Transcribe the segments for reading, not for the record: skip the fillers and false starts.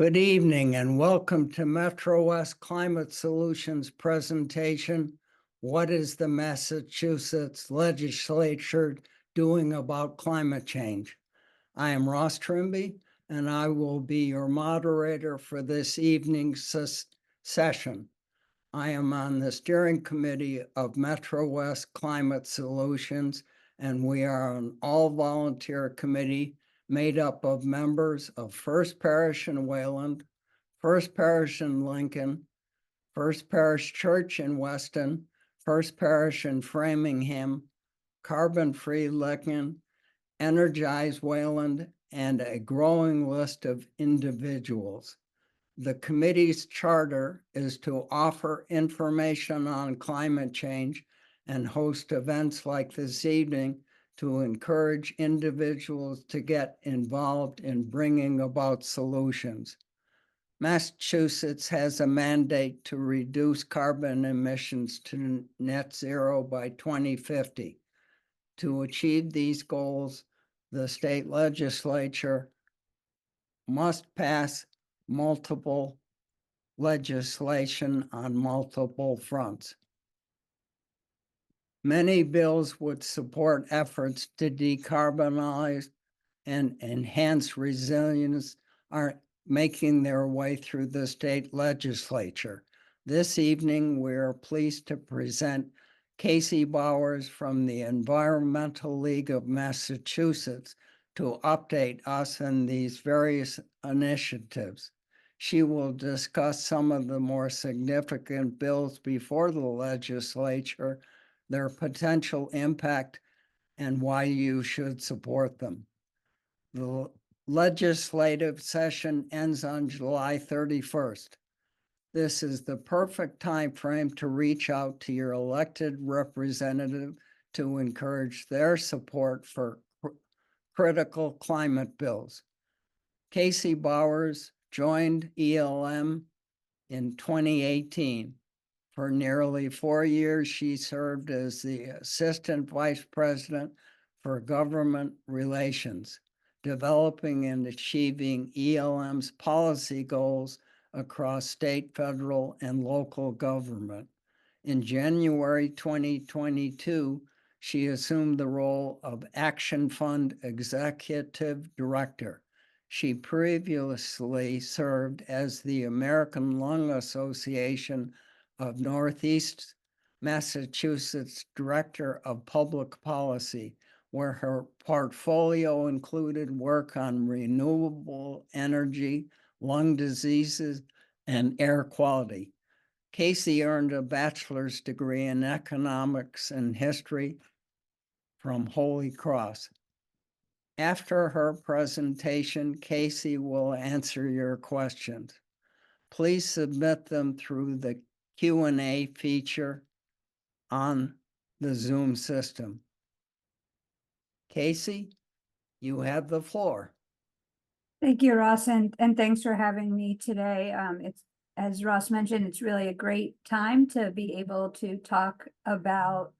Good evening and welcome to Metro West Climate Solutions presentation. What is the Massachusetts Legislature doing about climate change? I am Ross Trimby and I will be your moderator for this evening's session. I am on the steering committee of Metro West Climate Solutions, and we are an all-volunteer committee made up of members of First Parish in Wayland, First Parish in Lincoln, First Parish Church in Weston, First Parish in Framingham, Carbon Free Lincoln, Energize Wayland, and a growing list of individuals. The committee's charter is to offer information on climate change and host events like this evening to encourage individuals to get involved in bringing about solutions. Massachusetts has a mandate to reduce carbon emissions to net zero by 2050. To achieve these goals, the state legislature must pass multiple legislation on multiple fronts. Many bills would support efforts to decarbonize and enhance resilience are making their way through the state legislature. This evening, we are pleased to present Casey Bowers from the Environmental League of Massachusetts to update us on these various initiatives. She will discuss some of the more significant bills before the legislature, their potential impact, and why you should support them. The legislative session ends on July 31st. This is the perfect time frame to reach out to your elected representative to encourage their support for critical climate bills. Casey Bowers joined ELM in 2018. For nearly 4 years, she served as the Assistant Vice President for Government Relations, developing and achieving ELM's policy goals across state, federal, and local government. In January 2022, she assumed the role of Action Fund Executive Director. She previously served as the American Lung Association of Northeast Massachusetts Director of Public Policy, where her portfolio included work on renewable energy, lung diseases, and air quality. Casey earned a bachelor's degree in economics and history from Holy Cross. After her presentation, Casey will answer your questions. Please submit them through the Q&A feature on the Zoom system. Casey, you have the floor. Thank you, Ross, and thanks for having me today. It's, as Ross mentioned, it's really a great time to be able to talk about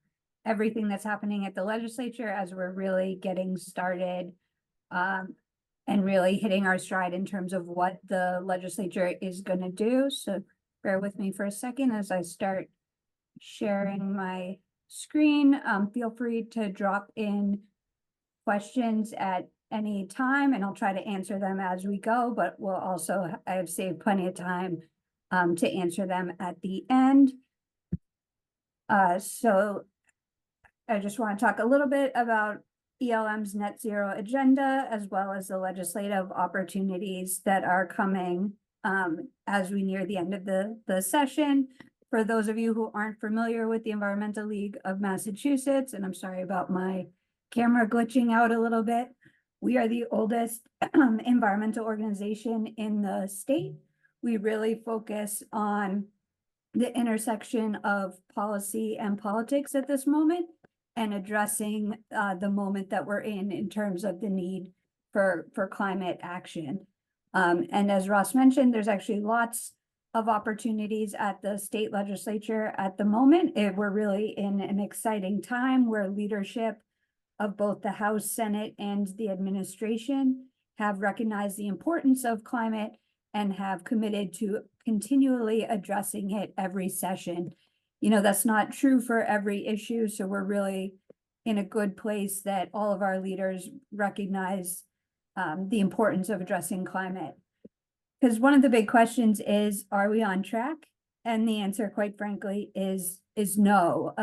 everything that's happening at the legislature as we're really getting started and really hitting our stride in terms of what the legislature is going to do. So bear with me for a second as I start sharing my screen. Feel free to drop in questions at any time and I'll try to answer them as we go, but we'll also, I have saved plenty of time to answer them at the end. So I just want to talk a little bit about ELM's net zero agenda, as well as the legislative opportunities that are coming as we near the end of the session. For those of you who aren't familiar with the Environmental League of Massachusetts, and I'm sorry about my camera glitching out a little bit, we are the oldest environmental organization in the state. We really focus on the intersection of policy and politics at this moment and addressing the moment that we're in terms of the need for climate action. And as Ross mentioned, there's actually lots of opportunities at the state legislature at the moment. We're really in an exciting time where leadership of both the House, Senate, and the administration have recognized the importance of climate and have committed to continually addressing it every session. You know, that's not true for every issue, so we're really in a good place that all of our leaders recognize the importance of addressing climate. Because one of the big questions is, are we on track? And the answer, quite frankly, is no.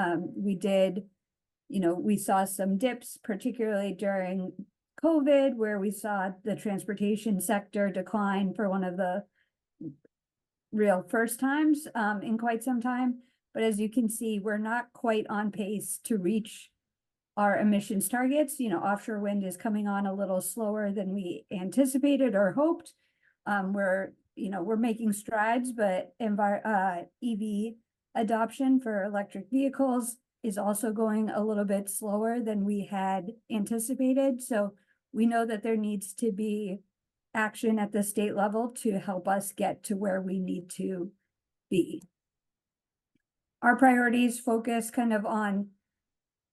We saw some dips, particularly during COVID, where we saw the transportation sector decline for one of the real first times in quite some time. But as you can see, we're not quite on pace to reach our emissions targets. You know, offshore wind is coming on a little slower than we anticipated or hoped. We're making strides, but EV adoption for electric vehicles is also going a little bit slower than we had anticipated. So we know that there needs to be action at the state level to help us get to where we need to be. Our priorities focus kind of on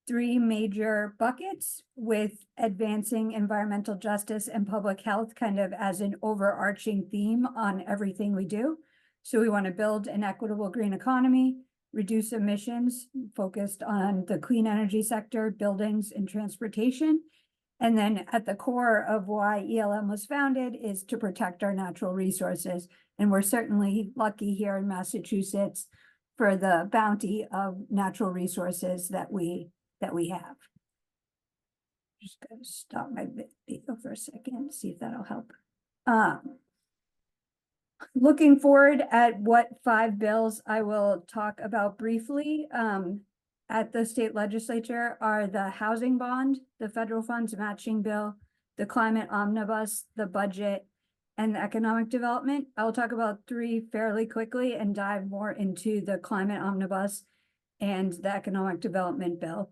three major buckets, with advancing environmental justice and public health kind of as an overarching theme on everything we do. So we want to build an equitable green economy, reduce emissions, focused on the clean energy sector, buildings, and transportation. And then at the core of why ELM was founded is to protect our natural resources. And we're certainly lucky here in Massachusetts for the bounty of natural resources that we have. Just gonna stop my video for a second, see if that'll help. Looking forward at what 5 bills I will talk about briefly at the state legislature are the housing bond, the federal funds matching bill, the climate omnibus, the budget, and the economic development. I'll talk about 3 fairly quickly and dive more into the climate omnibus and the economic development bill.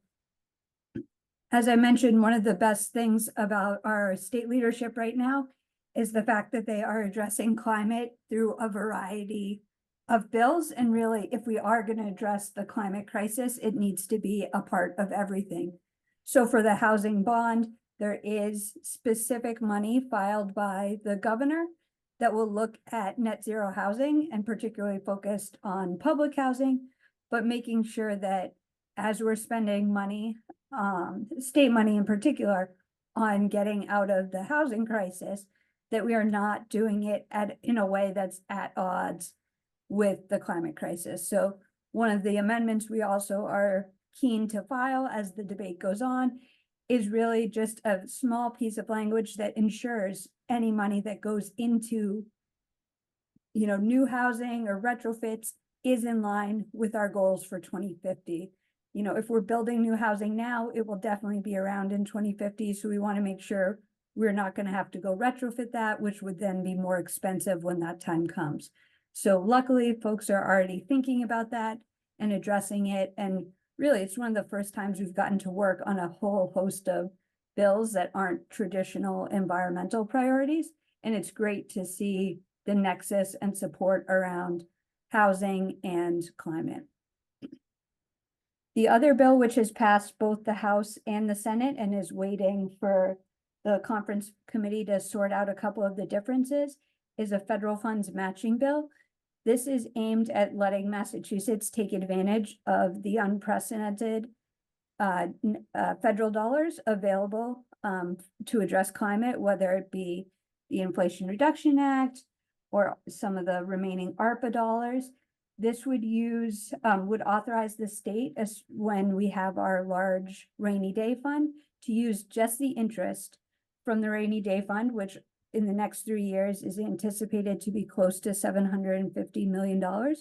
As I mentioned, one of the best things about our state leadership right now is the fact that they are addressing climate through a variety of bills. And really, if we are going to address the climate crisis, it needs to be a part of everything. So for the housing bond, there is specific money filed by the governor that will look at net zero housing and particularly focused on public housing, but making sure that as we're spending money, state money in particular, on getting out of the housing crisis, that we are not doing it in a way that's at odds with the climate crisis. So one of the amendments we also are keen to file as the debate goes on is really just a small piece of language that ensures any money that goes into, new housing or retrofits is in line with our goals for 2050. If we're building new housing now, it will definitely be around in 2050. So we want to make sure we're not going to have to go retrofit that, which would then be more expensive when that time comes. So luckily, folks are already thinking about that and addressing it. And really, it's one of the first times we've gotten to work on a whole host of bills that aren't traditional environmental priorities. And it's great to see the nexus and support around housing and climate. The other bill, which has passed both the House and the Senate and is waiting for the conference committee to sort out a couple of the differences, is a federal funds matching bill. This is aimed at letting Massachusetts take advantage of the unprecedented federal dollars available to address climate, whether it be the Inflation Reduction Act or some of the remaining ARPA dollars. This would authorize the state, as when we have our large rainy day fund, to use just the interest from the rainy day fund, which in the next 3 years is anticipated to be close to $750 million,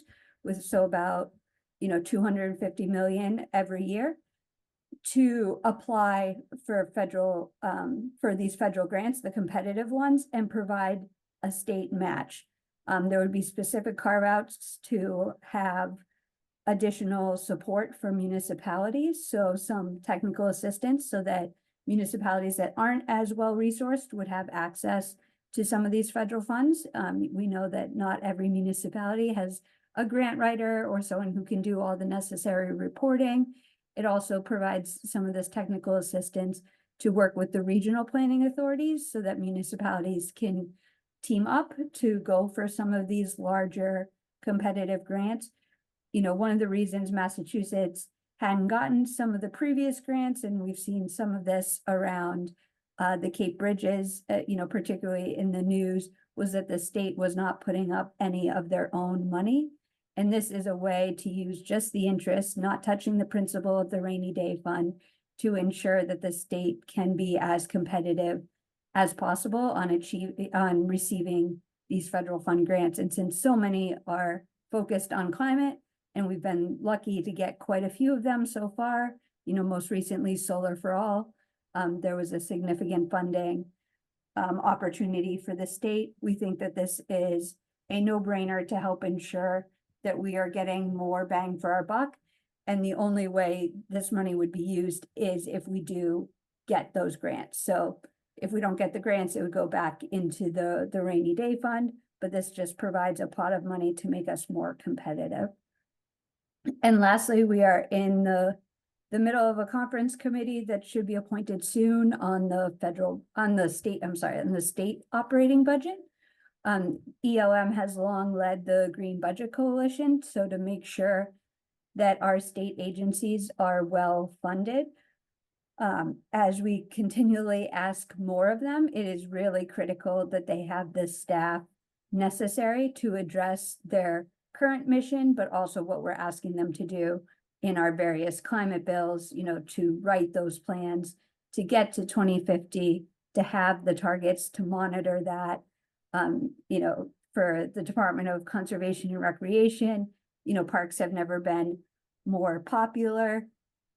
with about $250 million every year, to apply for these federal grants, the competitive ones, and provide a state match. There would be specific carve-outs to have additional support for municipalities, so some technical assistance so that municipalities that aren't as well resourced would have access to some of these federal funds. We know that not every municipality has a grant writer or someone who can do all the necessary reporting. It also provides some of this technical assistance to work with the regional planning authorities so that municipalities can team up to go for some of these larger competitive grants. You know, one of the reasons Massachusetts hadn't gotten some of the previous grants, and we've seen some of this around the Cape Bridges, you know, particularly in the news, was that the state was not putting up any of their own money. And this is a way to use just the interest, not touching the principal of the rainy day fund, to ensure that the state can be as competitive as possible on receiving these federal fund grants. And since so many are focused on climate, and we've been lucky to get quite a few of them so far, you know, most recently Solar for All, there was a significant funding opportunity for the state. We think that this is a no-brainer to help ensure that we are getting more bang for our buck. And the only way this money would be used is if we do get those grants. So if we don't get the grants, it would go back into the rainy day fund, but this just provides a pot of money to make us more competitive. And lastly, we are in the middle of a conference committee that should be appointed soon on the state operating budget. ELM has long led the Green Budget Coalition, so to make sure that our state agencies are well funded, as we continually ask more of them, it is really critical that they have the staff necessary to address their current mission, but also what we're asking them to do in our various climate bills, you know, to write those plans, to get to 2050, to have the targets, to monitor that. You know, for the Department of Conservation and Recreation, you know, parks have never been more popular.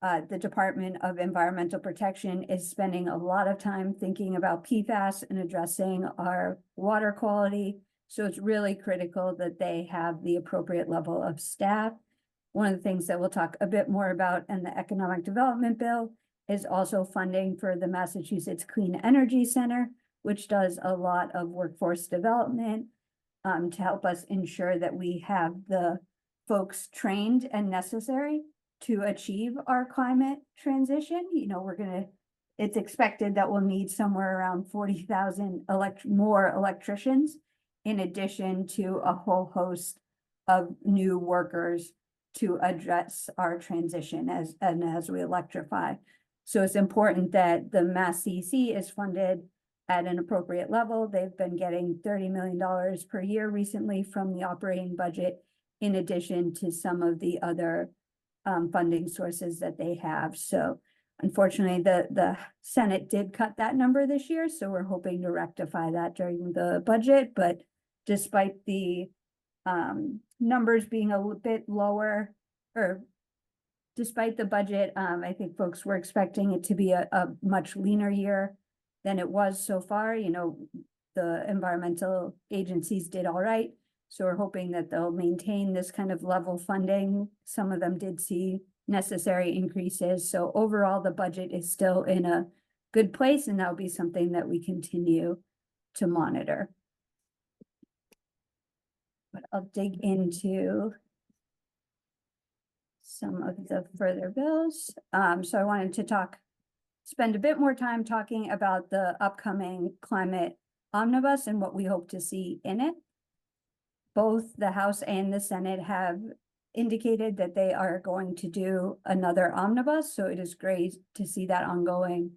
The Department of Environmental Protection is spending a lot of time thinking about PFAS and addressing our water quality. So it's really critical that they have the appropriate level of staff. One of the things that we'll talk a bit more about in the Economic Development Bill is also funding for the Massachusetts Clean Energy Center, which does a lot of workforce development to help us ensure that we have the folks trained and necessary to achieve our climate transition. You know, it's expected that we'll need somewhere around 40,000 more electricians, in addition to a whole host of new workers to address our transition as we electrify. So it's important that the Mass CEC is funded at an appropriate level. They've been getting $30 million per year recently from the operating budget, in addition to some of the other funding sources that they have. So unfortunately, the Senate did cut that number this year, so we're hoping to rectify that during the budget. But despite the numbers being a little bit lower, or despite the budget, I think folks were expecting it to be a much leaner year than it was so far. You know, the environmental agencies did all right. So we're hoping that they'll maintain this kind of level funding. Some of them did see necessary increases. So overall, the budget is still in a good place, and that'll be something that we continue to monitor. But I'll dig into some of the further bills. So I wanted to spend a bit more time talking about the upcoming climate omnibus and what we hope to see in it. Both the House and the Senate have indicated that they are going to do another omnibus, so it is great to see that ongoing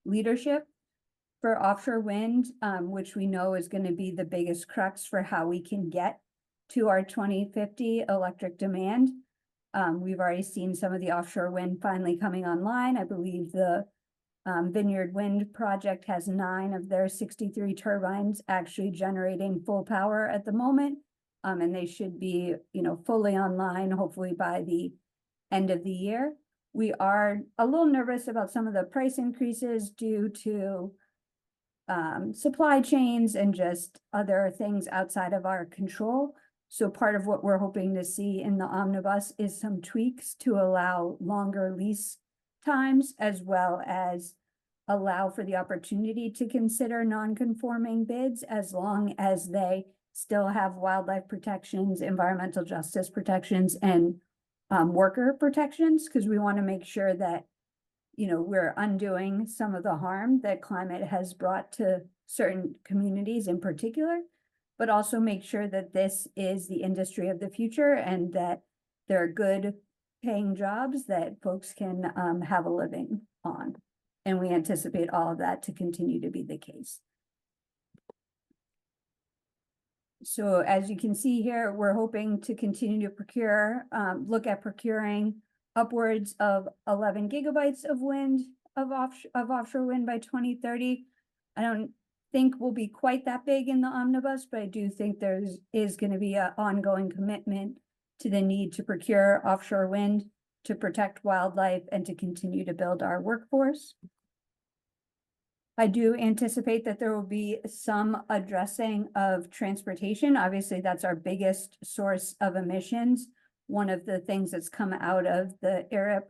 leadership. For offshore wind, which we know is going to be the biggest crux for how we can get to our 2050 electric demand. We've already seen some of the offshore wind finally coming online. I believe the Vineyard Wind project has 9 of their 63 turbines actually generating full power at the moment. And they should be, you know, fully online, hopefully by the end of the year. We are a little nervous about some of the price increases due to supply chains and just other things outside of our control. So part of what we're hoping to see in the omnibus is some tweaks to allow longer lease times, as well as allow for the opportunity to consider non-conforming bids, as long as they still have wildlife protections, environmental justice protections, and worker protections, because we want to make sure that, you know, we're undoing some of the harm that climate has brought to certain communities in particular. but also make sure that this is the industry of the future and that there are good paying jobs that folks can have a living on. And we anticipate all of that to continue to be the case. So as you can see here, we're hoping to continue to procure, look at procuring upwards of 11 gigabytes of wind, of offshore wind by 2030. I don't think we'll be quite that big in the omnibus, but I do think is going to be an ongoing commitment to the need to procure offshore wind, to protect wildlife, and to continue to build our workforce. I do anticipate that there will be some addressing of transportation. Obviously, that's our biggest source of emissions. One of the things that's come out of the ERIP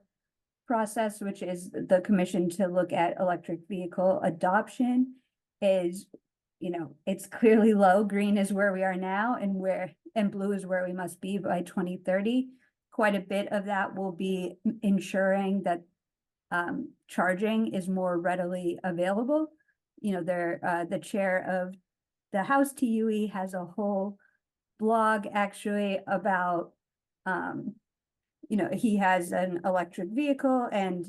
process, which is the commission to look at electric vehicle adoption, is, you know, it's clearly low. Green is where we are now, and blue is where we must be by 2030. Quite a bit of that will be ensuring that charging is more readily available. You know, the chair of the House TUE has a whole blog actually about, you know, he has an electric vehicle, and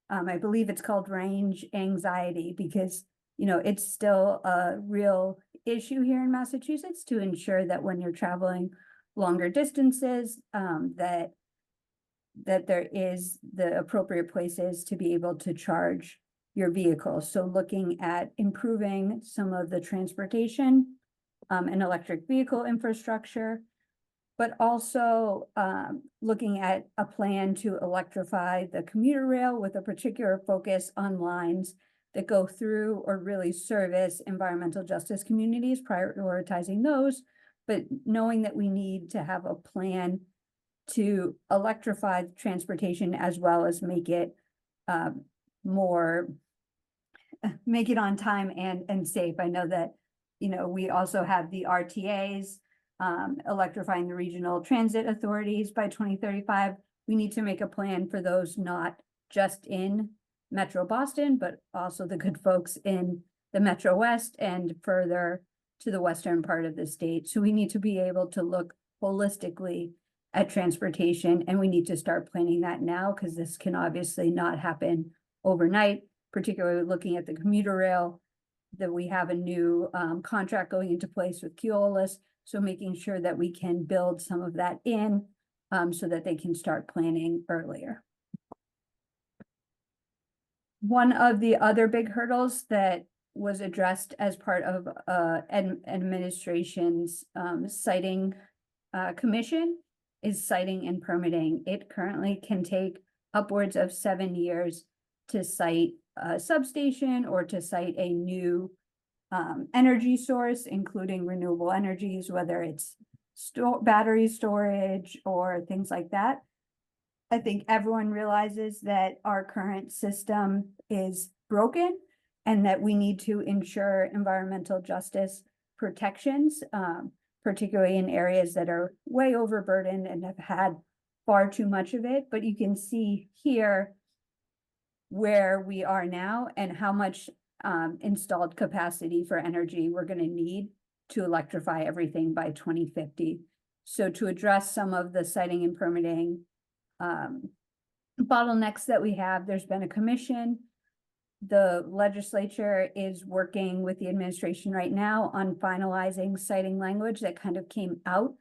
I believe it's called range anxiety, because, you know, it's still a real issue here in Massachusetts to ensure that when you're traveling longer distances, that there is the appropriate places to be able to charge your vehicle. So looking at improving some of the transportation and electric vehicle infrastructure, but also looking at a plan to electrify the commuter rail with a particular focus on lines that go through or really service environmental justice communities, prioritizing those, but knowing that we need to have a plan to electrify transportation as well as make it make it on time and safe. I know that, you know, we also have the RTAs, electrifying the regional transit authorities by 2035. We need to make a plan for those, not just in Metro Boston, but also the good folks in the Metro West and further to the western part of the state. So we need to be able to look holistically at transportation, and we need to start planning that now, because this can obviously not happen overnight, particularly looking at the commuter rail, that we have a new contract going into place with Keolis. So making sure that we can build some of that in so that they can start planning earlier. One of the other big hurdles that was addressed as part of administration's siting commission is siting and permitting. It currently can take upwards of 7 years to site a substation or to site a new energy source, including renewable energies, whether it's battery storage or things like that. I think everyone realizes that our current system is broken and that we need to ensure environmental justice protections, particularly in areas that are way overburdened and have had far too much of it. But you can see here where we are now and how much installed capacity for energy we're going to need to electrify everything by 2050. So to address some of the siting and permitting bottlenecks that we have, there's been a commission. The legislature is working with the administration right now on finalizing siting language that kind of came out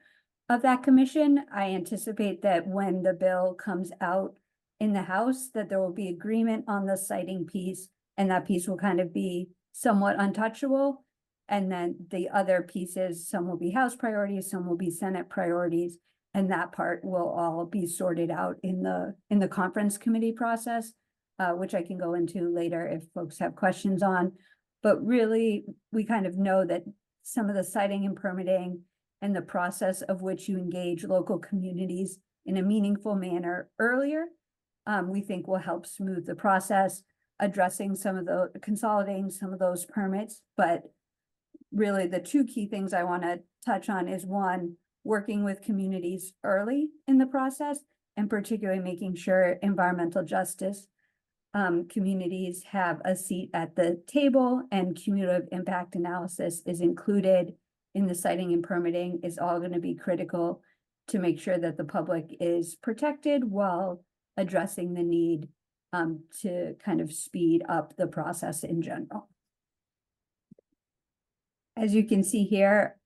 of that commission. I anticipate that when the bill comes out in the House, that there will be agreement on the siting piece, and that piece will kind of be somewhat untouchable. And then the other pieces, some will be House priorities, some will be Senate priorities, and that part will all be sorted out in the conference committee process, which I can go into later if folks have questions on. But really, we kind of know that some of the siting and permitting and the process of which you engage local communities in a meaningful manner earlier, we think will help smooth the process, addressing consolidating some of those permits. But really, the two key things I want to touch on is, one, working with communities early in the process, and particularly making sure environmental justice communities have a seat at the table and cumulative impact analysis is included in the siting and permitting is all going to be critical to make sure that the public is protected while addressing the need to kind of speed up the process in general. As you can see here,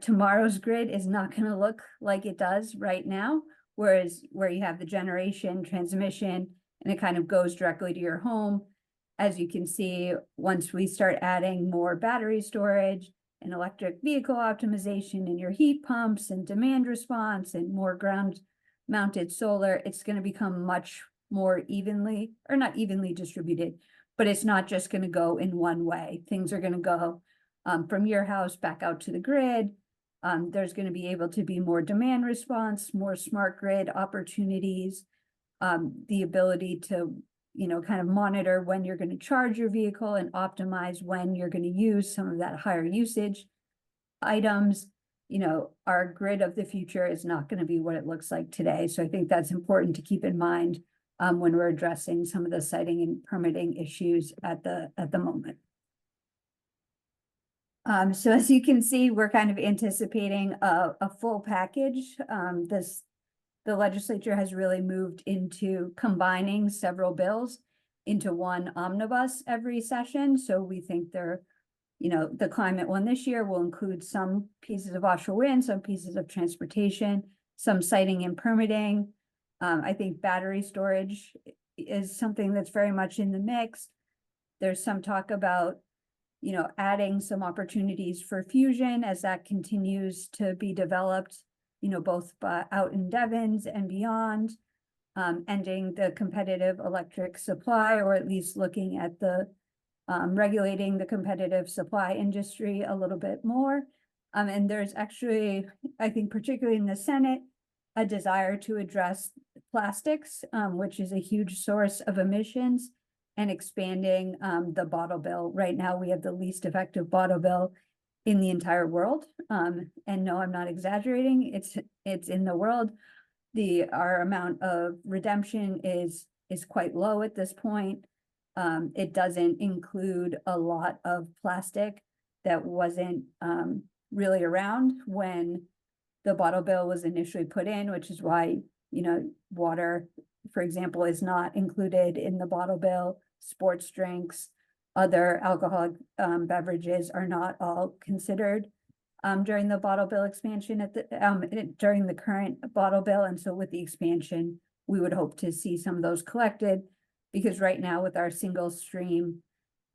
tomorrow's grid is not going to look like it does right now, whereas where you have the generation, transmission, and it kind of goes directly to your home. As you can see, once we start adding more battery storage and electric vehicle optimization in your heat pumps and demand response and more ground mounted solar, it's going to become much more evenly, or not evenly distributed, but it's not just going to go in one way. Things are going to go from your house back out to the grid. There's going to be able to be more demand response, more smart grid opportunities, the ability to, kind of monitor when you're going to charge your vehicle and optimize when you're going to use some of that higher usage items. Our grid of the future is not going to be what it looks like today. So I think that's important to keep in mind when we're addressing some of the siting and permitting issues at the moment. So as you can see, we're kind of anticipating a full package. The legislature has really moved into combining several bills into one omnibus every session. So we think the climate one this year will include some pieces of offshore wind, some pieces of transportation, some siting and permitting. I think battery storage is something that's very much in the mix. There's some talk about adding some opportunities for fusion as that continues to be developed, both out in Devons and beyond, ending the competitive electric supply, or at least looking at the regulating the competitive supply industry a little bit more. And there's actually, I think particularly in the Senate, a desire to address plastics, which is a huge source of emissions, and expanding the bottle bill. Right now, we have the least effective bottle bill in the entire world. And no, I'm not exaggerating. It's in the world. Our amount of redemption is quite low at this point. It doesn't include a lot of plastic that wasn't really around when the bottle bill was initially put in, which is why, water, for example, is not included in the bottle bill. Sports drinks, other alcoholic beverages are not all considered during the bottle bill expansion during the current bottle bill. And so with the expansion, we would hope to see some of those collected, because right now with our single stream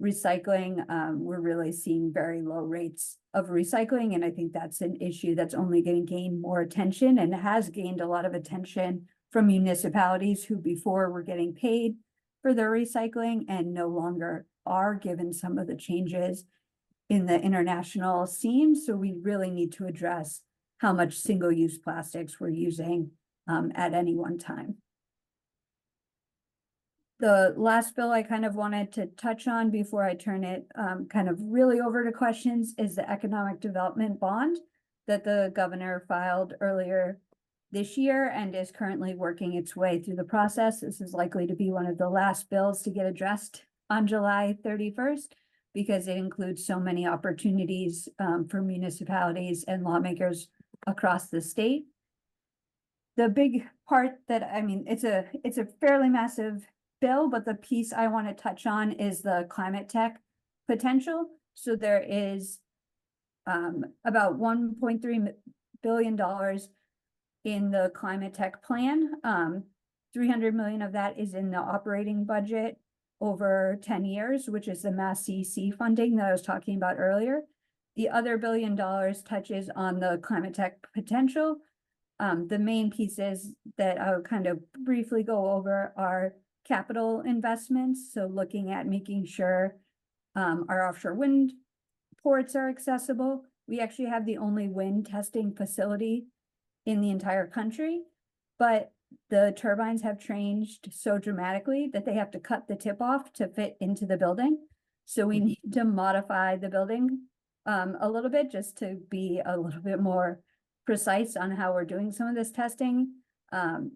recycling, we're really seeing very low rates of recycling. And I think that's an issue that's only going to gain more attention, and has gained a lot of attention from municipalities who before were getting paid for their recycling and no longer are, given some of the changes in the international scene. So we really need to address how much single-use plastics we're using at any one time. The last bill I kind of wanted to touch on before I turn it kind of really over to questions is the economic development bond that the governor filed earlier this year and is currently working its way through the process. This is likely to be one of the last bills to get addressed on July 31st, because it includes so many opportunities for municipalities and lawmakers across the state. The big part that, it's a fairly massive bill, but the piece I want to touch on is the climate tech potential. So there is about $1.3 billion in the climate tech plan. 300 million of that is in the operating budget over 10 years, which is the Mass CC funding that I was talking about earlier. The other $1 billion touches on the climate tech potential. The main pieces that I'll kind of briefly go over are capital investments. So looking at making sure our offshore wind ports are accessible. We actually have the only wind testing facility in the entire country, but the turbines have changed so dramatically that they have to cut the tip off to fit into the building. So we need to modify the building a little bit, just to be a little bit more precise on how we're doing some of this testing.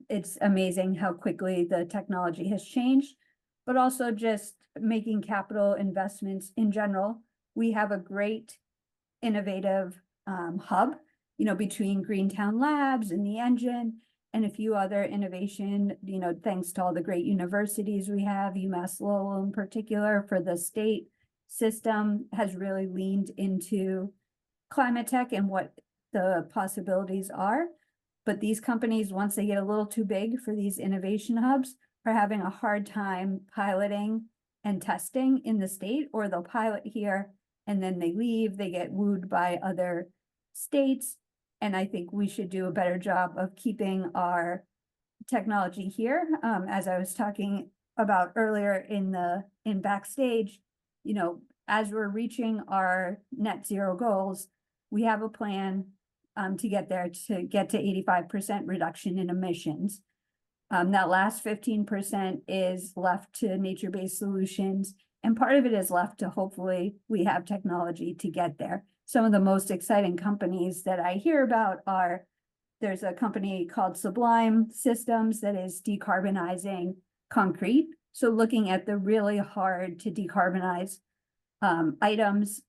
It's amazing how quickly the technology has changed, but also just making capital investments in general. We have a great innovative hub, between Greentown Labs and the engine and a few other innovation, thanks to all the great universities we have, UMass Lowell in particular for the state system has really leaned into climate tech and what the possibilities are. But these companies, once they get a little too big for these innovation hubs, are having a hard time piloting and testing in the state, or they'll pilot here and then they leave, they get wooed by other states. And I think we should do a better job of keeping our technology here. As I was talking about earlier in backstage, as we're reaching our net zero goals, we have a plan to get there, to get to 85% reduction in emissions. That last 15% is left to nature-based solutions, and part of it is left to hopefully we have technology to get there. Some of the most exciting companies that I hear about are, there's a company called Sublime Systems that is decarbonizing concrete. So looking at the really hard to decarbonize items,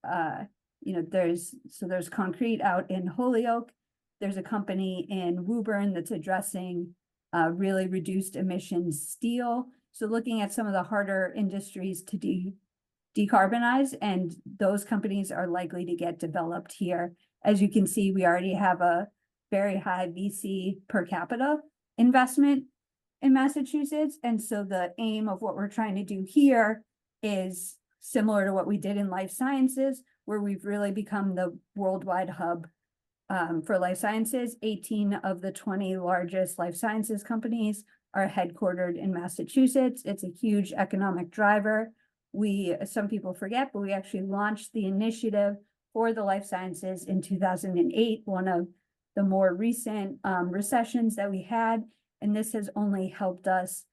there's concrete out in Holyoke. There's a company in Woburn that's addressing really reduced emissions steel. So looking at some of the harder industries to decarbonize, and those companies are likely to get developed here. As you can see, we already have a very high VC per capita investment in Massachusetts. And so the aim of what we're trying to do here is similar to what we did in life sciences, where we've really become the worldwide hub for life sciences. 18 of the 20 largest life sciences companies are headquartered in Massachusetts. It's a huge economic driver. Some people forget, but we actually launched the initiative for the life sciences in 2008, one of the more recent recessions that we had. And this has only helped us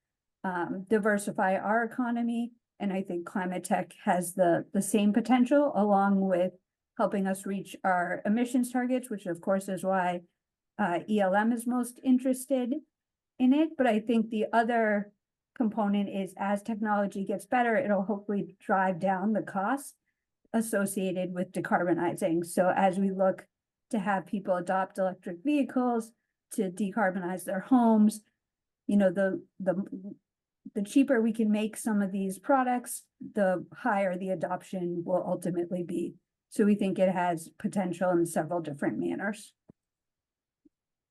diversify our economy. And I think climate tech has the same potential, along with helping us reach our emissions targets, which of course is why ELM is most interested in it. But I think the other component is, as technology gets better, it'll hopefully drive down the costs associated with decarbonizing. So as we look to have people adopt electric vehicles, to decarbonize their homes, the cheaper we can make some of these products, the higher the adoption will ultimately be. So we think it has potential in several different manners.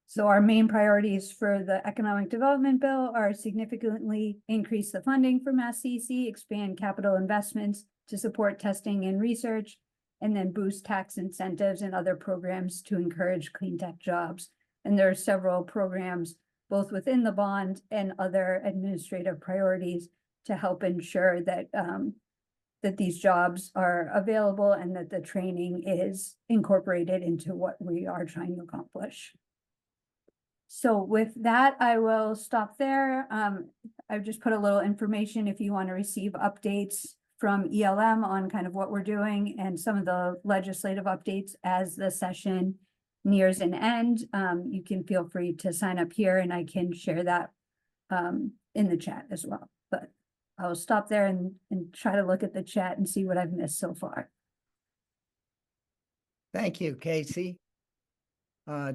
So our main priorities for the economic development bill are significantly increase the funding for MassCC, expand capital investments to support testing and research, and then boost tax incentives and other programs to encourage clean tech jobs. And there are several programs both within the bond and other administrative priorities to help ensure that that these jobs are available and that the training is incorporated into what we are trying to accomplish. So with that, I will stop there. I've just put a little information if you want to receive updates from ELM on kind of what we're doing and some of the legislative updates as the session nears an end. You can feel free to sign up here and I can share that in the chat as well. But I'll stop there and try to look at the chat and see what I've missed so far. Thank you, Casey.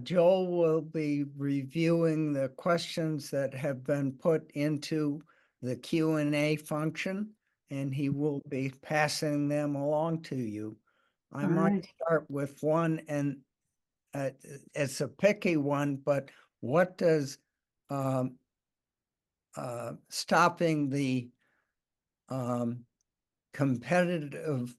Joel will be reviewing the questions that have been put into the Q&A function, and he will be passing them along to you. I might start with one, and it's a picky one, but what does stopping the competitive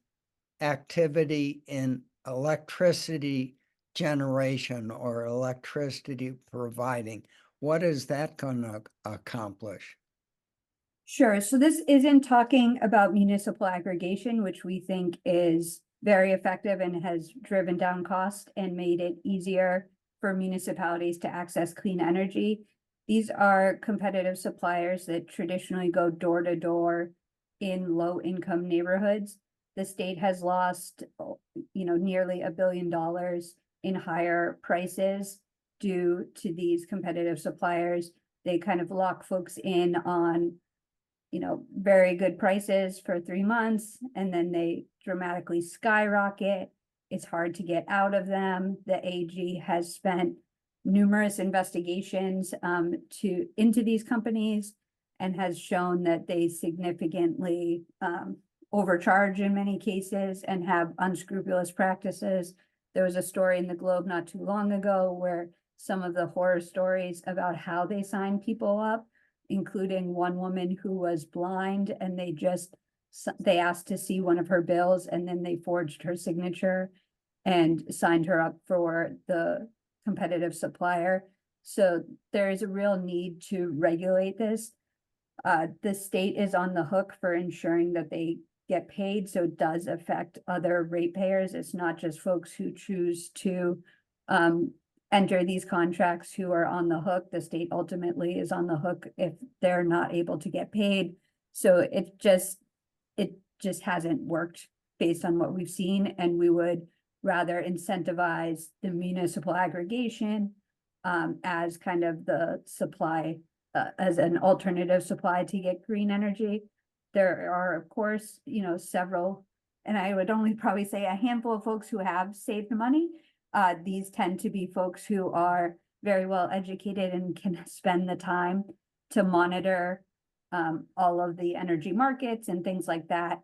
activity in electricity generation or electricity providing, what is that going to accomplish? Sure. So this isn't talking about municipal aggregation, which we think is very effective and has driven down cost and made it easier for municipalities to access clean energy. These are competitive suppliers that traditionally go door to door in low income neighborhoods. The state has lost, nearly $1 billion in higher prices due to these competitive suppliers. They kind of lock folks in on, very good prices for 3 months, and then they dramatically skyrocket It's hard to get out of them. The AG has spent numerous investigations into these companies and has shown that they significantly overcharge in many cases and have unscrupulous practices. There was a story in the Globe not too long ago where some of the horror stories about how they sign people up, including one woman who was blind, and they asked to see one of her bills, and then they forged her signature and signed her up for the competitive supplier. So there is a real need to regulate this. The state is on the hook for ensuring that they get paid, so it does affect other ratepayers. It's not just folks who choose to enter these contracts who are on the hook. The state ultimately is on the hook if they're not able to get paid. So it just hasn't worked based on what we've seen, and we would rather incentivize the municipal aggregation as kind of the supply, as an alternative supply to get green energy. There are, of course, several, and I would only probably say a handful of folks who have saved money. These tend to be folks who are very well educated and can spend the time to monitor all of the energy markets and things like that,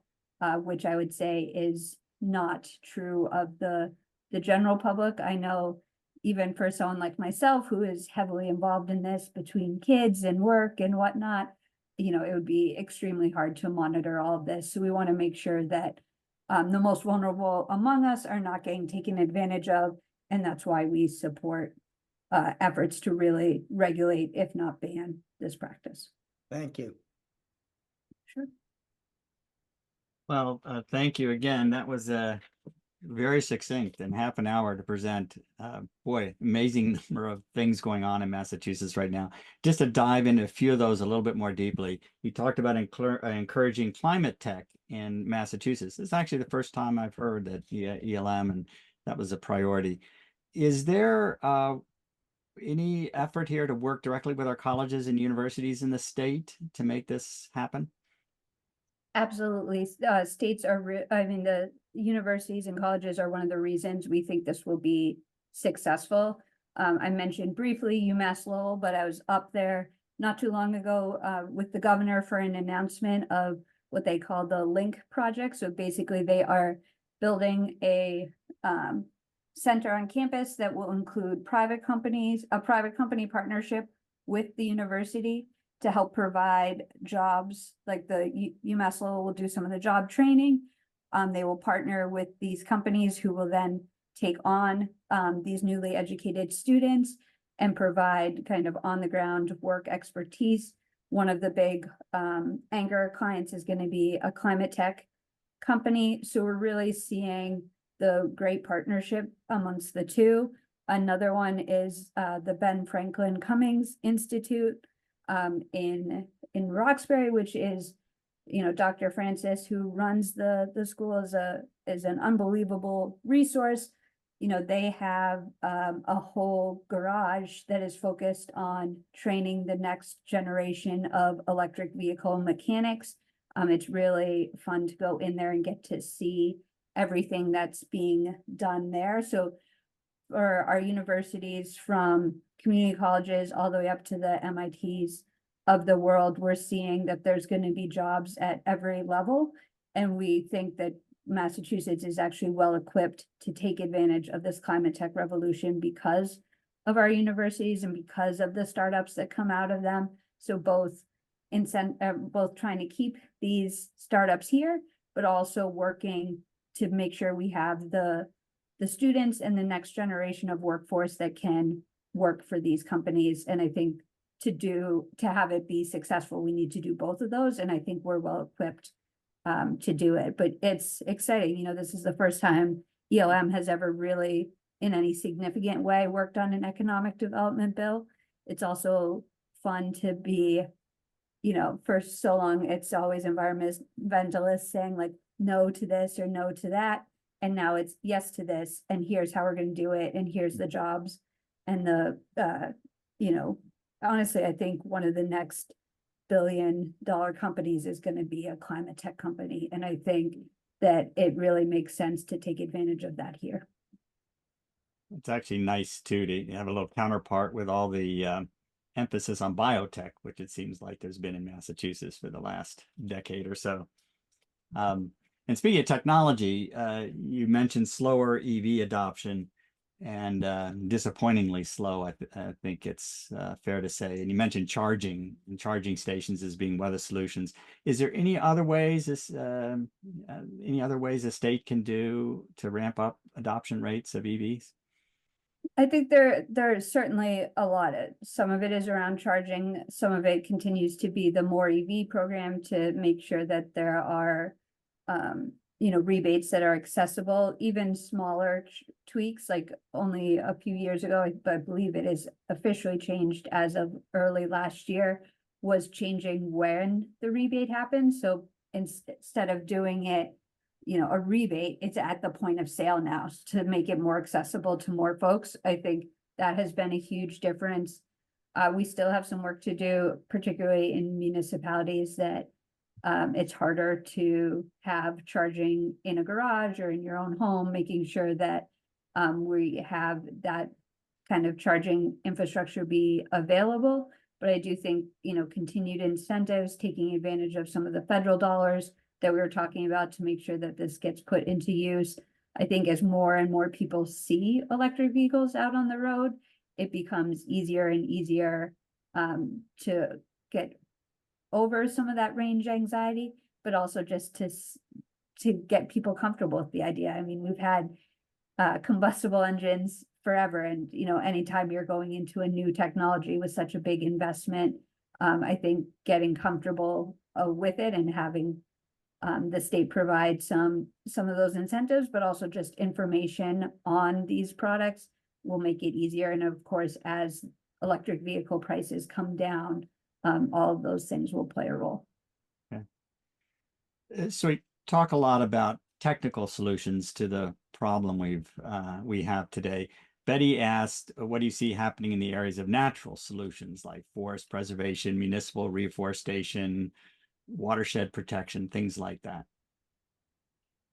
which I would say is not true of the general public. I know even for someone like myself, who is heavily involved in this between kids and work and whatnot, it would be extremely hard to monitor all of this. So we want to make sure that the most vulnerable among us are not getting taken advantage of. And that's why we support efforts to really regulate, if not ban, this practice. Thank you. Sure. Well, thank you again. That was very succinct and half an hour to present. Boy, amazing number of things going on in Massachusetts right now. Just to dive into a few of those a little bit more deeply, you talked about encouraging climate tech in Massachusetts. It's actually the first time I've heard that ELM, and that was a priority. Is there any effort here to work directly with our colleges and universities in the state to make this happen? Absolutely. States are, the universities and colleges are one of the reasons we think this will be successful. I mentioned briefly UMass Lowell, but I was up there not too long ago with the governor for an announcement of what they call the Link project. So basically they are building a center on campus that will include private companies, a private company partnership with the university to help provide jobs. Like the UMass Lowell will do some of the job training. They will partner with these companies who will then take on these newly educated students and provide kind of on the ground work expertise. One of the big anchor clients is going to be a climate tech company. So we're really seeing the great partnership amongst the two. Another one is the Ben Franklin Cummings Institute in Roxbury, which is, Dr. Francis, who runs the school, is an unbelievable resource. They have a whole garage that is focused on training the next generation of electric vehicle mechanics. It's really fun to go in there and get to see everything that's being done there. So for our universities, from community colleges all the way up to the MITs of the world, we're seeing that there's going to be jobs at every level. And we think that Massachusetts is actually well equipped to take advantage of this climate tech revolution because of our universities and because of the startups that come out of them. So both trying to keep these startups here, but also working to make sure we have the students and the next generation of workforce that can work for these companies. And I think to have it be successful, we need to do both of those. And I think we're well equipped to do it. But it's exciting. This is the first time ELM has ever really, in any significant way, worked on an economic development bill. It's also fun to be, for so long, it's always environmentalists saying like no to this or no to that. And now it's yes to this, and here's how we're going to do it, and here's the jobs. And honestly, I think one of the next $1 billion companies is going to be a climate tech company. And I think that it really makes sense to take advantage of that here. It's actually nice too to have a little counterpart with all the emphasis on biotech, which it seems like there's been in Massachusetts for the last decade or so. And speaking of technology, you mentioned slower EV adoption and disappointingly slow, I think it's fair to say. And you mentioned charging and charging stations as being one of the solutions. Is there any other ways the state can do to ramp up adoption rates of EVs? I think there's certainly a lot. Some of it is around charging. Some of it continues to be the More EV program to make sure that there are, rebates that are accessible, even smaller tweaks. Like only a few years ago, I believe it is officially changed as of early last year, was changing when the rebate happens. So instead of doing it, a rebate, it's at the point of sale now to make it more accessible to more folks. I think that has been a huge difference. We still have some work to do, particularly in municipalities that it's harder to have charging in a garage or in your own home, making sure that we have that kind of charging infrastructure be available. But I do think, continued incentives, taking advantage of some of the federal dollars that we were talking about to make sure that this gets put into use. I think as more and more people see electric vehicles out on the road, it becomes easier and easier to get over some of that range anxiety, but also just to get people comfortable with the idea. I mean, we've had combustible engines forever, and anytime you're going into a new technology with such a big investment, I think getting comfortable with it and having the state provide some of those incentives, but also just information on these products will make it easier. And of course, as electric vehicle prices come down, all of those things will play a role. Okay. So we talk a lot about technical solutions to the problem we have today. Betty asked, what do you see happening in the areas of natural solutions like forest preservation, municipal reforestation, watershed protection, things like that?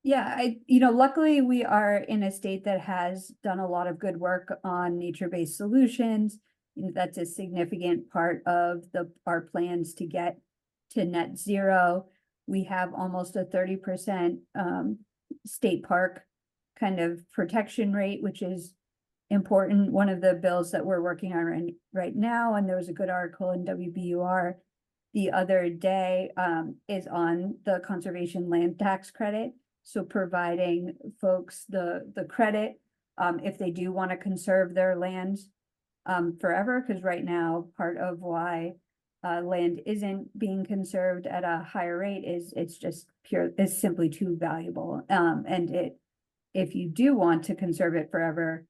Yeah, luckily we are in a state that has done a lot of good work on nature-based solutions. That's a significant part of our plans to get to net zero. We have almost a 30% state park kind of protection rate, which is important. One of the bills that we're working on right now, and there was a good article in WBUR the other day, is on the conservation land tax credit. So providing folks the credit if they do want to conserve their land forever, because right now part of why land isn't being conserved at a higher rate is it's simply too valuable. And if you do want to conserve it forever,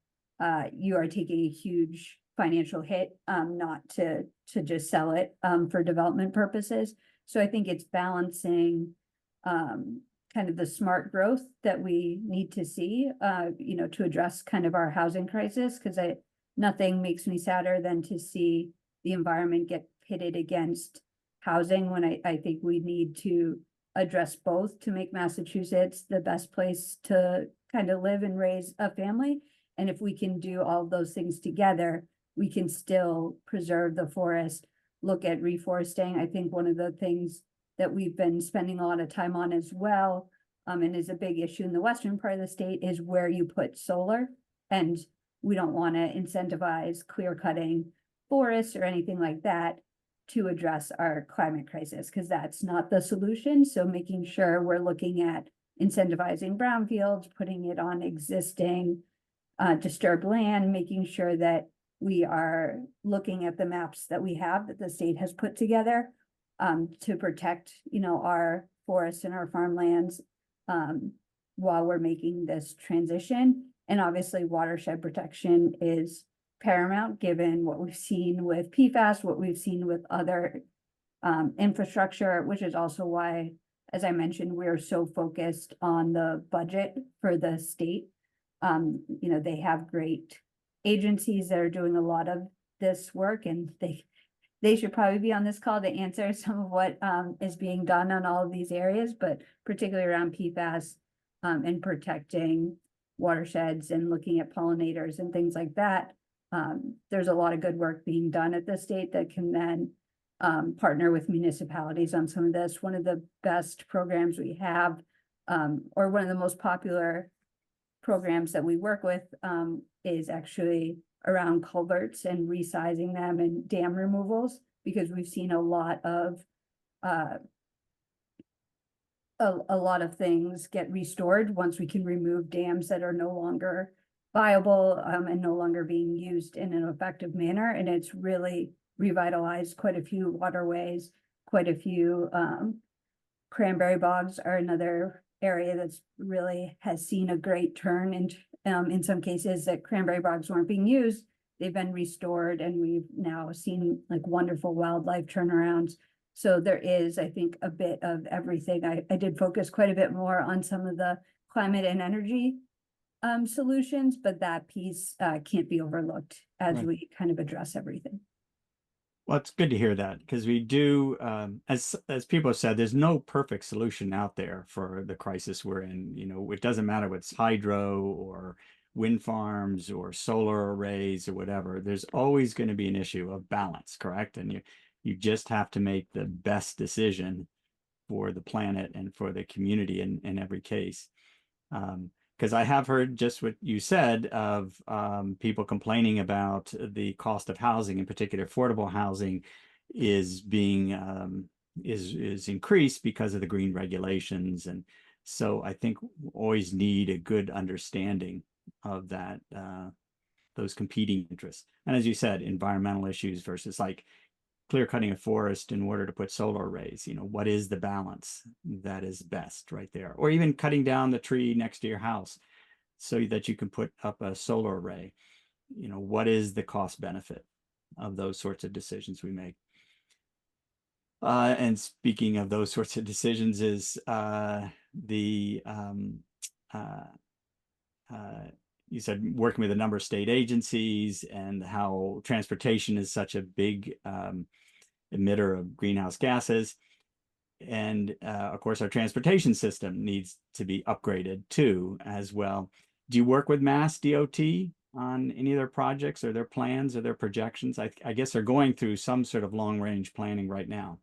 you are taking a huge financial hit, not to just sell it for development purposes. So I think it's balancing kind of the smart growth that we need to see, to address kind of our housing crisis, because nothing makes me sadder than to see the environment get pitted against housing, when I think we need to address both to make Massachusetts the best place to kind of live and raise a family. And if we can do all of those things together, we can still preserve the forest, look at reforesting. I think one of the things that we've been spending a lot of time on as well, and is a big issue in the western part of the state, is where you put solar. And we don't want to incentivize clear cutting forests or anything like that to address our climate crisis, because that's not the solution. So making sure we're looking at incentivizing brownfields, putting it on existing disturbed land, making sure that we are looking at the maps that we have that the state has put together to protect, our forests and our farmlands while we're making this transition. And obviously watershed protection is paramount, given what we've seen with PFAS, what we've seen with other infrastructure, which is also why, as I mentioned, we're so focused on the budget for the state. They have great agencies that are doing a lot of this work, and they should probably be on this call to answer some of what is being done on all of these areas, but particularly around PFAS, and protecting watersheds and looking at pollinators and things like that. There's a lot of good work being done at the state that can then partner with municipalities on some of this. One of the best programs we have, or one of the most popular programs that we work with, is actually around culverts and resizing them and dam removals, because we've seen a lot of things get restored once we can remove dams that are no longer viable and no longer being used in an effective manner. And it's really revitalized quite a few waterways, quite a few cranberry bogs are another area that's really has seen a great turn. And in some cases that cranberry bogs weren't being used, they've been restored, and we've now seen like wonderful wildlife turnarounds. So there is, I think, a bit of everything. I did focus quite a bit more on some of the climate and energy solutions, but that piece can't be overlooked as Right. we kind of address everything. Well, it's good to hear that, because we do, as people have said, there's no perfect solution out there for the crisis we're in. You know, it doesn't matter what's hydro or wind farms or solar arrays or whatever. There's always going to be an issue of balance, correct? And you just have to make the best decision for the planet and for the community in every case. Because I have heard just what you said of people complaining about the cost of housing, in particular affordable housing, is being is increased because of the green regulations. And so I think we always need a good understanding of that, those competing interests. And as you said, environmental issues versus like clear cutting a forest in order to put solar arrays. You know, what is the balance that is best right there? Or even cutting down the tree next to your house so that you can put up a solar array. You know, what is the cost benefit of those sorts of decisions we make? And speaking of those sorts of decisions, is you said working with a number of state agencies and how transportation is such a big emitter of greenhouse gases. And of course, our transportation system needs to be upgraded too, as well. Do you work with Mass DOT on any of their projects or their plans or their projections? I guess they're going through some sort of long range planning right now.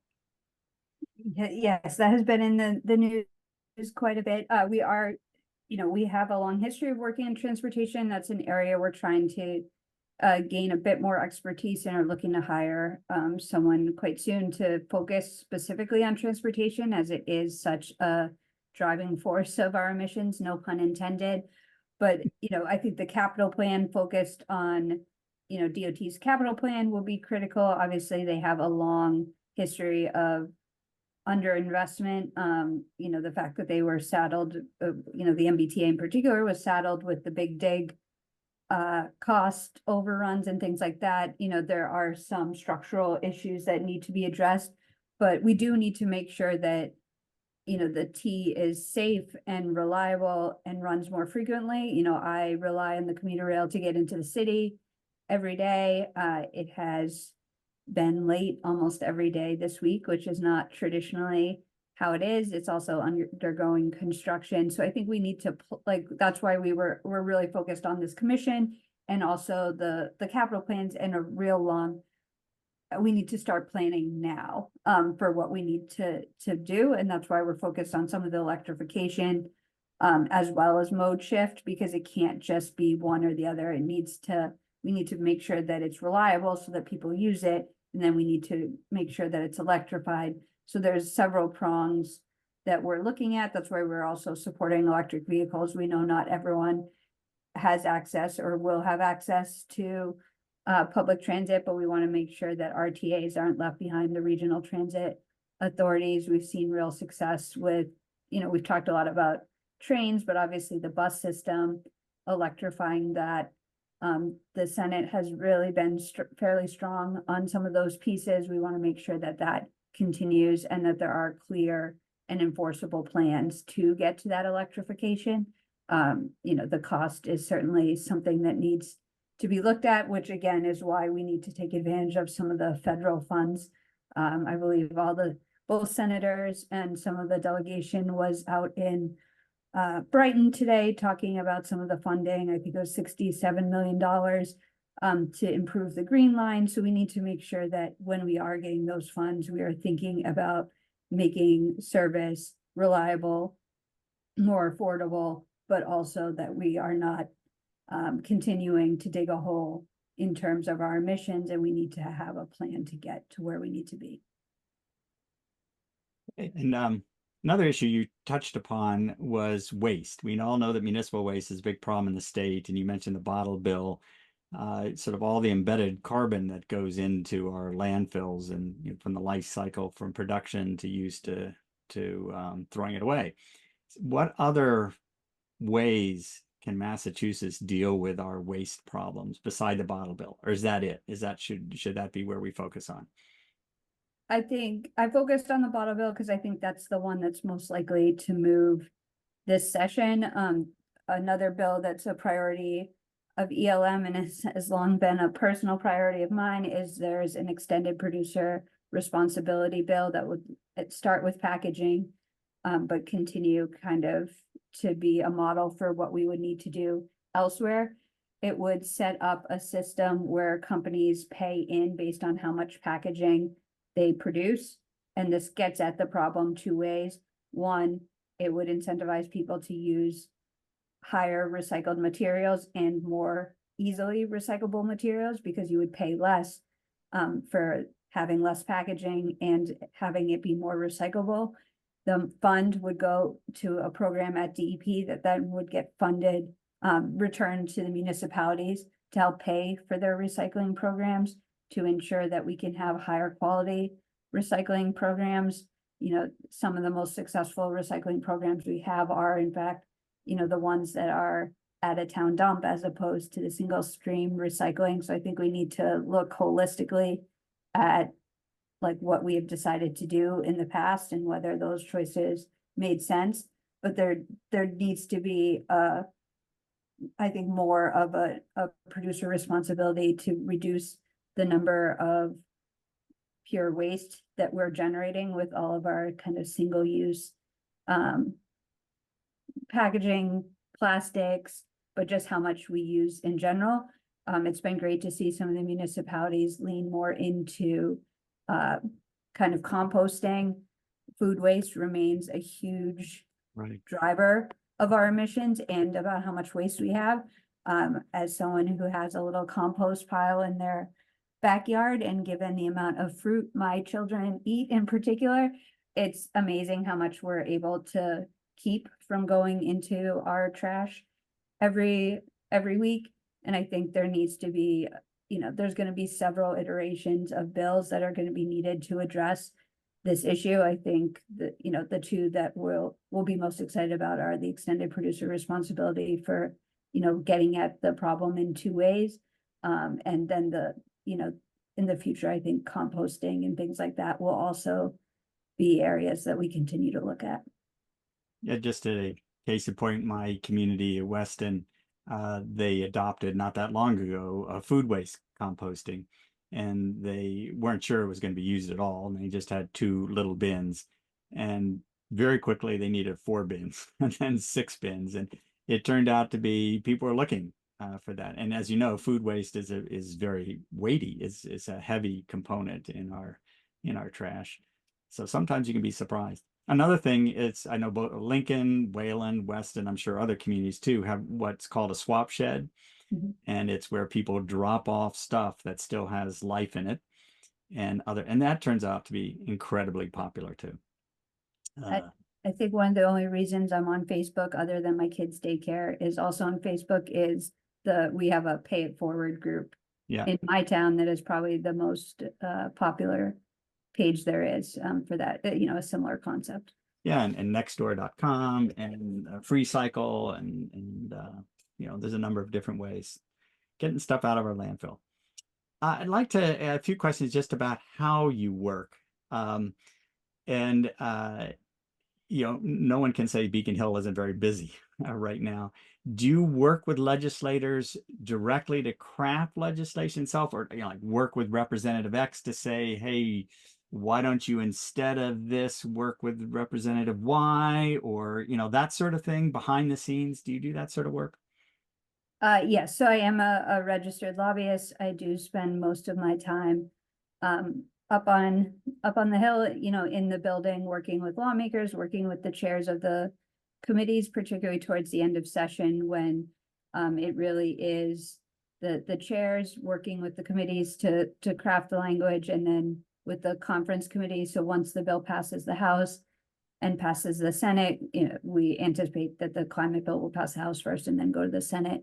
Yes, that has been in the news quite a bit. We are, we have a long history of working in transportation. That's an area we're trying to gain a bit more expertise and are looking to hire someone quite soon to focus specifically on transportation, as it is such a driving force of our emissions, no pun intended. But, I think the capital plan focused on, DOT's capital plan will be critical. Obviously, they have a long history of underinvestment. The fact that they were saddled, the MBTA in particular was saddled with the big dig cost overruns and things like that. There are some structural issues that need to be addressed, but we do need to make sure that the T is safe and reliable and runs more frequently. I rely on the commuter rail to get into the city every day. It has been late almost every day this week, which is not traditionally how it is. It's also undergoing construction. So I think we need to that's why we're really focused on this commission and also the capital plans and a real long. We need to start planning now for what we need to do. And that's why we're focused on some of the electrification as well as mode shift, because it can't just be one or the other. We need to make sure that it's reliable so that people use it. And then we need to make sure that it's electrified. So there's several prongs that we're looking at. That's why we're also supporting electric vehicles. We know not everyone has access or will have access to public transit, but we want to make sure that RTAs aren't left behind. The regional transit authorities, we've seen real success with, we've talked a lot about trains, but obviously the bus system, electrifying that. The Senate has really been fairly strong on some of those pieces. We want to make sure that that continues and that there are clear and enforceable plans to get to that electrification. The cost is certainly something that needs to be looked at, which again is why we need to take advantage of some of the federal funds. I believe both senators and some of the delegation was out in Brighton today, talking about some of the funding. I think it was $67 million to improve the Green Line. So we need to make sure that when we are getting those funds, we are thinking about making service reliable, more affordable, but also that we are not continuing to dig a hole in terms of our emissions, and we need to have a plan to get to where we need to be. And another issue you touched upon was waste. We all know that municipal waste is a big problem in the state, and you mentioned the bottle bill, sort of all the embedded carbon that goes into our landfills, and from the life cycle, from production to use to throwing it away. What other ways can Massachusetts deal with our waste problems beside the bottle bill, or is that it? Should that be where we focus on? I think I focused on the bottle bill because I think that's the one that's most likely to move this session. Another bill that's a priority of ELM and has long been a personal priority of mine is there's an extended producer responsibility bill that would start with packaging, but continue kind of to be a model for what we would need to do elsewhere. It would set up a system where companies pay in based on how much packaging they produce. And this gets at the problem two ways. One, it would incentivize people to use higher recycled materials and more easily recyclable materials, because you would pay less for having less packaging and having it be more recyclable. The fund would go to a program at DEP that then would get funded, returned to the municipalities to help pay for their recycling programs, to ensure that we can have higher quality recycling programs. Some of the most successful recycling programs we have are, in fact, the ones that are at a town dump as opposed to the single stream recycling. So I think we need to look holistically at like what we have decided to do in the past and whether those choices made sense. But there needs to be I think more of a producer responsibility to reduce the number of pure waste that we're generating with all of our kind of single use packaging, plastics, but just how much we use in general. It's been great to see some of the municipalities lean more into kind of composting. Food waste remains a huge driver of our emissions and about how much waste we have. As someone who has a little compost pile in their backyard, and given the amount of fruit my children eat in particular, it's amazing how much we're able to keep from going into our trash every week. And I think there needs to be, there's going to be several iterations of bills that are going to be needed to address this issue. I think that, the two that we'll be most excited about are the extended producer responsibility for, getting at the problem in two ways. And then in the future, I think composting and things like that will also be areas that we continue to look at. Yeah, just a case in point, my community at Weston, they adopted not that long ago food waste composting, and they weren't sure it was going to be used at all, and they just had 2 little bins, and very quickly they needed 4 bins and then 6 bins, and it turned out to be people are looking for that. And as you know, food waste is very weighty. It's a heavy component in our trash, so sometimes you can be surprised. Another thing is, I know both Lincoln, Wayland, Weston, I'm sure other communities too, have what's called a swap shed. Mm-hmm. And it's where people drop off stuff that still has life in it, and that turns out to be incredibly popular too. I think one of the only reasons I'm on Facebook, other than my kids' daycare, is also on Facebook, is we have a pay it forward group in my town that is probably the most popular page there is for that, a similar concept. Yeah, and nextdoor.com and FreeCycle and there's a number of different ways getting stuff out of our landfill. I'd like to add a few questions just about how you work. No one can say Beacon Hill isn't very busy right now. Do you work with legislators directly to craft legislation itself, or like work with Representative X to say, hey, why don't you, instead of this, work with Representative Y, or, you know, that sort of thing behind the scenes? Do you do that sort of work? Yes, so I am a registered lobbyist. I do spend most of my time up on the Hill, you know, in the building, working with lawmakers, working with the chairs of the committees, particularly towards the end of session when it really is the chairs working with the committees to craft the language, and then with the conference committee. So once the bill passes the House and passes the Senate, you know, we anticipate that the climate bill will pass the House first and then go to the Senate.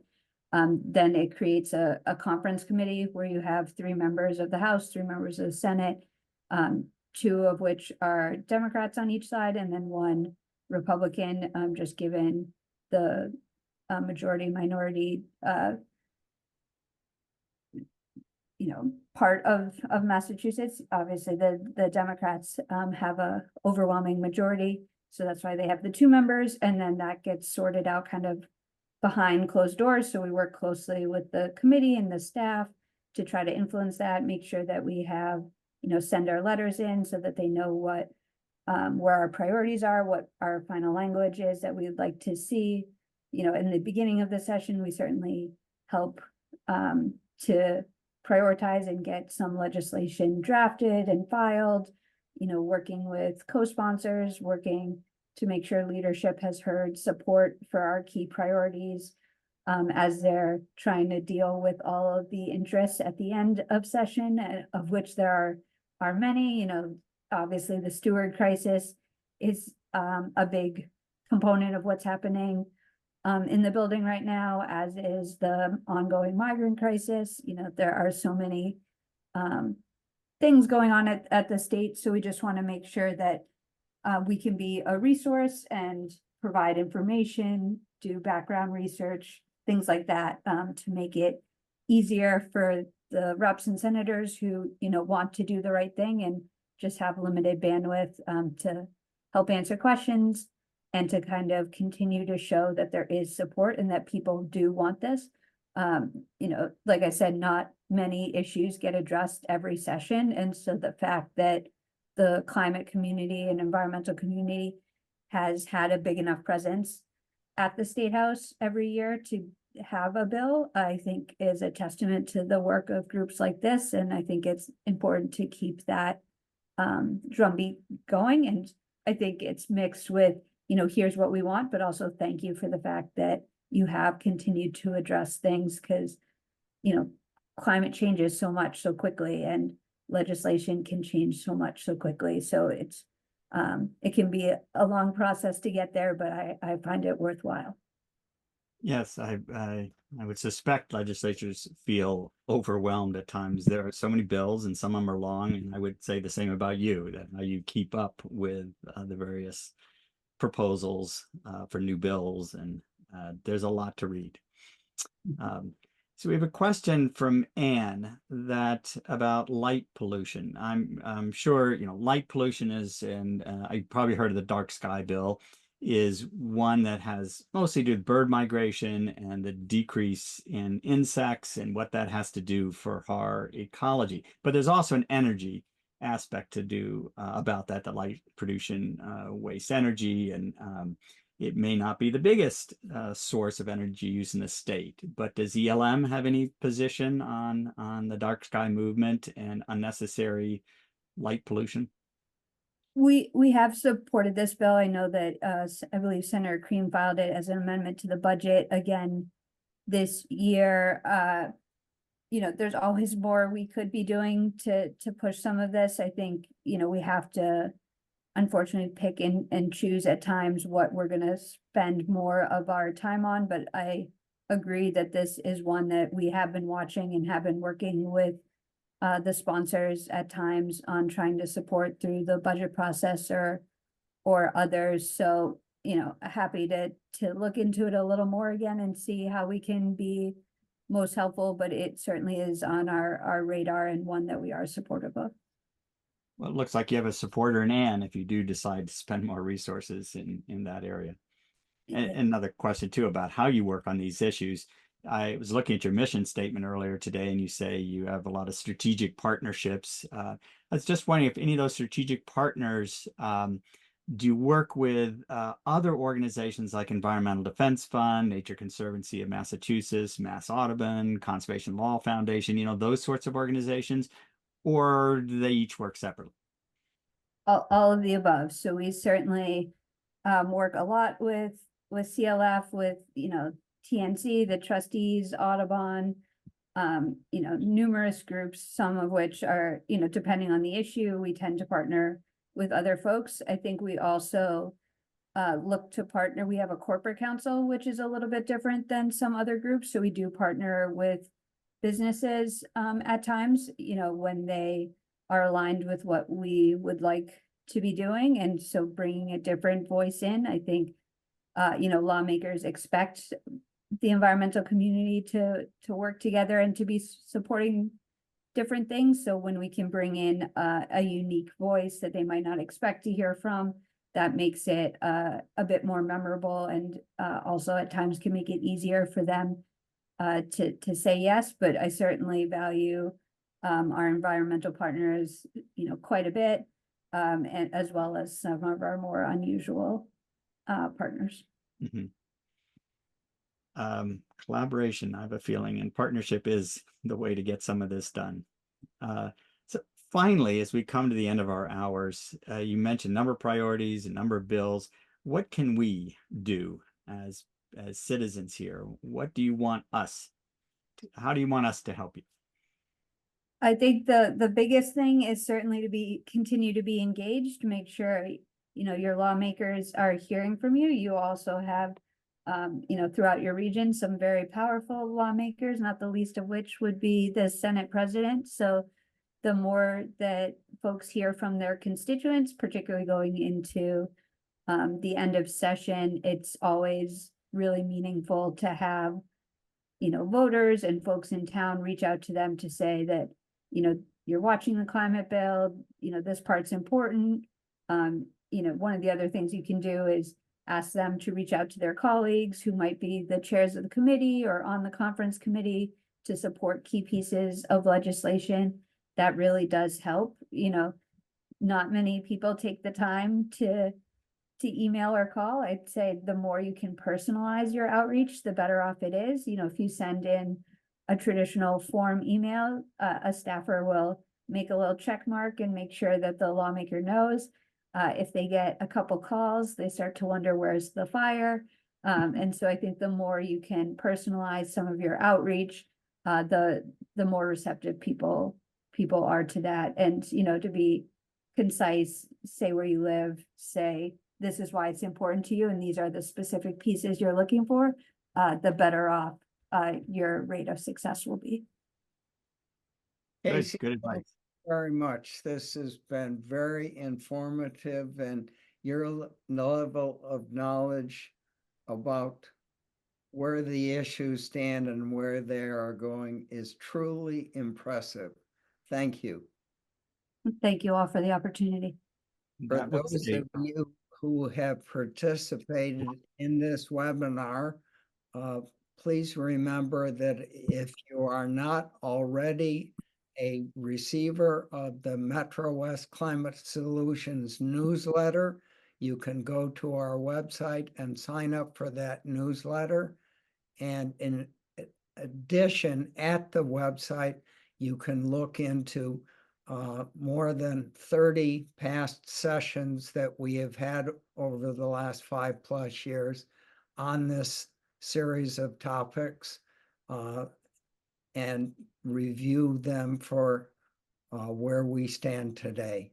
Then it creates a conference committee where you have 3 members of the House, 3 members of the Senate, 2 of which are Democrats on each side, and then 1 Republican, just given the majority minority you know, part of Massachusetts. Obviously, the Democrats have a overwhelming majority, so that's why they have the 2 members, and then that gets sorted out kind of behind closed doors. So we work closely with the committee and the staff to try to influence that, make sure that we have, you know, send our letters in so that they know what where our priorities are, what our final language is that we'd like to see. You know, in the beginning of the session, we certainly help to prioritize and get some legislation drafted and filed, you know, working with co-sponsors, working to make sure leadership has heard support for our key priorities as they're trying to deal with all of the interests at the end of session, of which there are many. You know, obviously the steward crisis is a big component of what's happening in the building right now, as is the ongoing migrant crisis. You know, there are so many things going on at the state. So we just want to make sure that we can be a resource and provide information, do background research, things like that, to make it easier for the reps and senators who, you know, want to do the right thing and just have limited bandwidth to help answer questions and to kind of continue to show that there is support and that people do want this. You know, like I said, not many issues get addressed every session. And so the fact that the climate community and environmental community has had a big enough presence at the State House every year to have a bill, I think is a testament to the work of groups like this. And I think it's important to keep that drumbeat going. And I think it's mixed with, you know, here's what we want, but also thank you for the fact that you have continued to address things, because, you know, climate changes so much so quickly, and legislation can change so much so quickly. So it's it can be a long process to get there, but I find it worthwhile. Yes, I would suspect legislatures feel overwhelmed at times. There are so many bills, and some of them are long, and I would say the same about you, that how you keep up with the various proposals for new bills, and there's a lot to read. So we have a question from Anne that about light pollution. I'm sure, you know, light pollution is, and I probably heard of the dark sky bill, is one that has mostly to do with bird migration and the decrease in insects and what that has to do for our ecology. But there's also an energy aspect to do about that. The light pollution wastes energy, and it may not be the biggest source of energy use in the state. But does ELM have any position on the dark sky movement and unnecessary light pollution? We have supported this bill. I know that I believe Senator Cream filed it as an amendment to the budget again this year. You know, there's always more we could be doing to push some of this. I think, you know, we have to unfortunately pick and choose at times what we're going to spend more of our time on. But I agree that this is one that we have been watching and have been working with the sponsors at times on trying to support through the budget process or others. So, you know, happy to look into it a little more again and see how we can be most helpful, but it certainly is on our radar and one that we are supportive of. Well, it looks like you have a supporter in Anne if you do decide to spend more resources in that area. And another question too about how you work on these issues. I was looking at your mission statement earlier today, and you say you have a lot of strategic partnerships. I was just wondering if any of those strategic partners, do you work with other organizations like Environmental Defense Fund, Nature Conservancy of Massachusetts, Mass Audubon, Conservation Law Foundation, those sorts of organizations, or do they each work separately? All of the above. So we certainly work a lot with CLF, with, TNC, the trustees, Audubon, numerous groups, some of which are, depending on the issue, we tend to partner with other folks. I think we also look to partner. We have a corporate council, which is a little bit different than some other groups. So we do partner with businesses at times, when they are aligned with what we would like to be doing. And so bringing a different voice in, I think, lawmakers expect the environmental community to work together and to be supporting different things. So when we can bring in a unique voice that they might not expect to hear from, that makes it a bit more memorable, and also at times can make it easier for them to say yes. But I certainly value our environmental partners, quite a bit, and as well as some of our more unusual partners. Mhm. Collaboration, I have a feeling, and partnership is the way to get some of this done. So finally, as we come to the end of our hours, you mentioned number of priorities, a number of bills. What can we do as citizens here? What do you want us how do you want us to help you? I think the biggest thing is certainly to continue to be engaged, make sure, your lawmakers are hearing from you. You also have, throughout your region, some very powerful lawmakers, not the least of which would be the Senate president. So the more that folks hear from their constituents, particularly going into the end of session, it's always really meaningful to have, voters and folks in town reach out to them to say that, you're watching the climate bill, this part's important. One of the other things you can do is ask them to reach out to their colleagues who might be the chairs of the committee or on the conference committee to support key pieces of legislation. That really does help. Not many people take the time to email or call. I'd say the more you can personalize your outreach, the better off it is. If you send in a traditional form email, a staffer will make a little check mark and make sure that the lawmaker knows. If they get a couple calls, they start to wonder, where's the fire? And so I think the more you can personalize some of your outreach, the more receptive people are to that. And, to be concise, say where you live, say, this is why it's important to you, and these are the specific pieces you're looking for, the better off your rate of success will be. Casey, Good advice. thank you very much. This has been very informative, and your level of knowledge about where the issues stand and where they are going is truly impressive. Thank you. Thank you all for the opportunity. For That was those of you who have participated in this webinar, please remember that if you are not already a receiver of the Metro West Climate Solutions newsletter, you can go to our website and sign up for that newsletter. And in addition, at the website, you can look into more than 30 past sessions that we have had over the last 5+ years on this series of topics, and review them for where we stand today.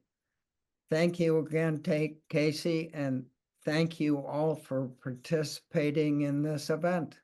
Thank you again, Casey, and thank you all for participating in this event.